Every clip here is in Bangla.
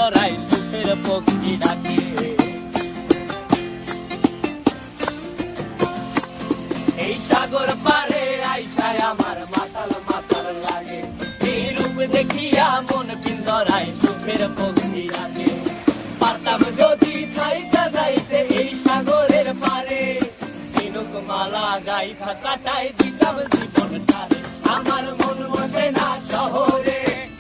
পিঞ্জরায় সুখের পক্ষী ডাকে। এই সাগর পারে আইসায় আমার মাতাল মাতাল লাগে, এই রূপ দেখিয়া মন পিঞ্জরায় সুখের পক্ষী ডাকে। পারতাম যদি থাইকা যাইতে এই সাগরের পারে, ঝিনুক মালা গাইথা কাটাই দিতাম জীবনটারে। আমার মন বসে না শহরে,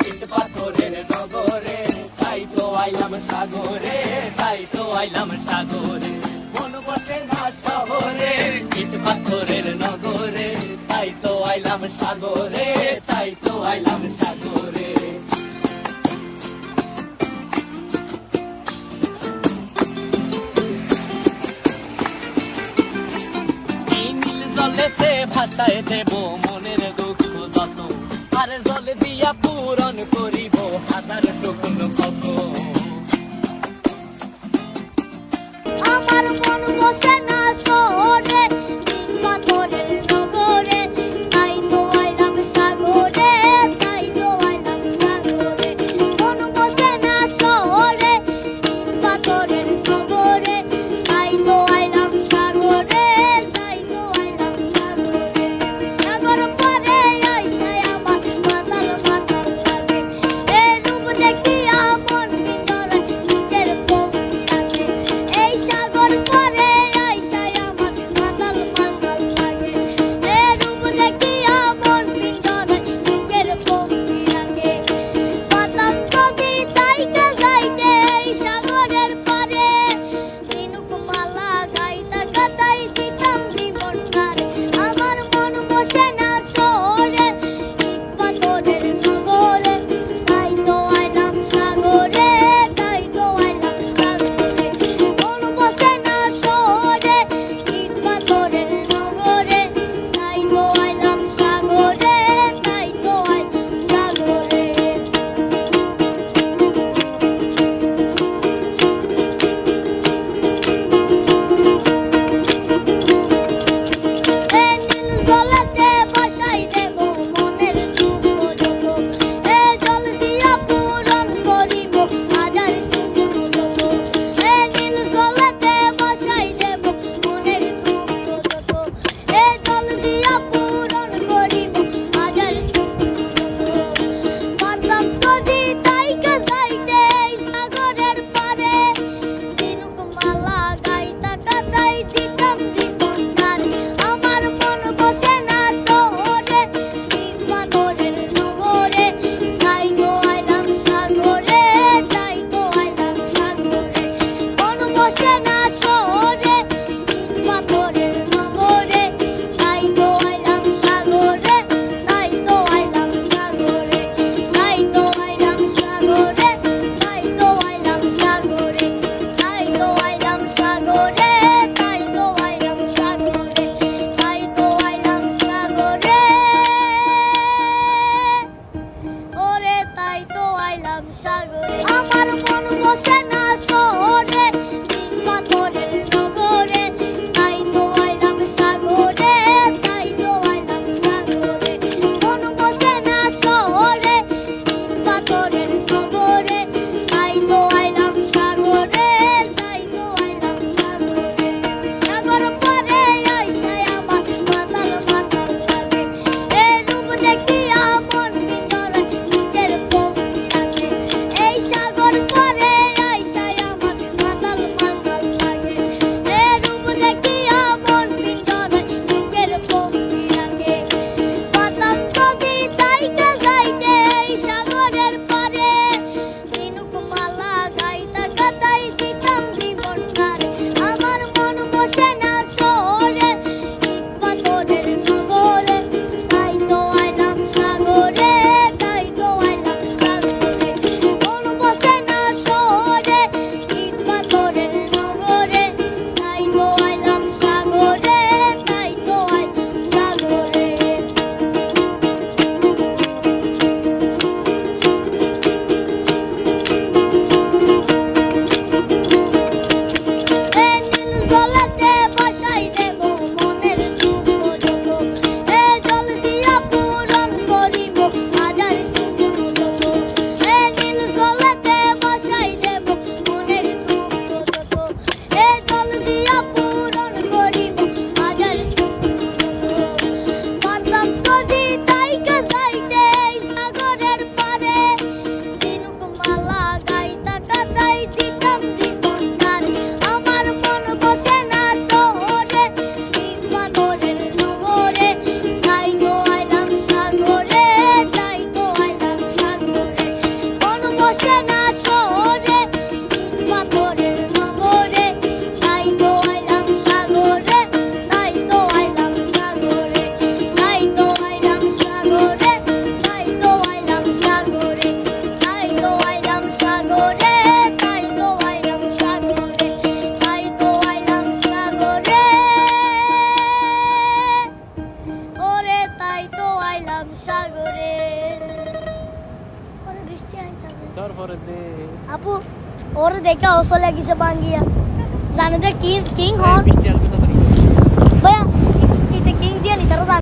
ইট পাথরের নগরে, তাই তো আইলাম সাগরে, তাই তো আইলাম সাগরে। মন বসে না শহরে, ইট পাথরের নগরে, তাই তো আইলাম সাগরে, তাই তো আইলাম সাগরে। জলেতে ভাসায় দেব মনের দুঃখ যত, আর জল দিয়া পূরণ করিব হাজার শুকন কত। আমার মন বসে না শহরে, পাথরের নগরে, তাই তো আইলাম সাগরে, তাই তো আইলাম সাগরে। মন বসে না শহরে, পাথরের নগরে, তাই তো আইলাম সাগরে, তাই তো আইলাম সাগরে। সাগর পারে আইসায় আমার মাতাল মাতাল লাগে, এই রূপ দেখিয়া মন পিঞ্জরায় সুখের পক্ষী ডাকে। এই সাগর পারে আইসায় আমার মাতাল মাতাল লাগে, এই রূপ দেখিয়া মন পিঞ্জরায় সুখের পক্ষী ডাকে। পারতাম যদি থাইকা যাইতে এই সাগরের পারে, ঝিনুক মালা গাইতা কাটাই দিতাম জীবনটারে। আমার মন বসে না শহরে, ইট পাথরের নগরে, তাই তো আইলাম সাগরে, তাই তো আইলাম সাগরে। মন বসে না শহরে, ইট পাথরের নগরে, তাই তো আইলাম সাগরে, তাই তো আইলাম সাগরে। এই নীল জলেতে ভাসাই দেব মনের দুঃখ যত, এই জল দিয়া পূরণ করিব হাজার শুকনো যত। এই নীল জলেতে ভাসাই দেব মনের দুঃখ যত, এই জল দিয়া পূরণ করিব হাজার শুকনো যত। পারতাম যদি থাইকা যাইতে এই সাগরের পারে, ঝিনুক মালা গাইতা কাটাই দিতাম জীবনটারে। আমার মন বসে না শহরে, ইট পাথরের নগরে, তাই তো আইলাম সাগরে, তাই তো আইলাম সাগরে। মন বসে না শহরে, ইট পাথরের নগরে, তাই তো আইলাম সাগরে, তাই তো আইলাম সাগরে, তাই তো আইলাম সাগরে, তাই তো আইলাম সাগরে, তাই তো আইলাম সাগরে, তাই তো আইলাম সাগরে, তাই তো আইলাম সাগরে, ওরে তাই তো আইলাম সাগরে। আমার মন বসে না শহরে, সাগরে ওরে বৃষ্টি আইতাছে তোর পরে দে আপু ওরে দেখা ওসলে গিয়ে বাঙ্গিয়া জানে দে কিং হন বৃষ্টি আর কথা ভাইয়া এটা কিং দিয়া নি তারা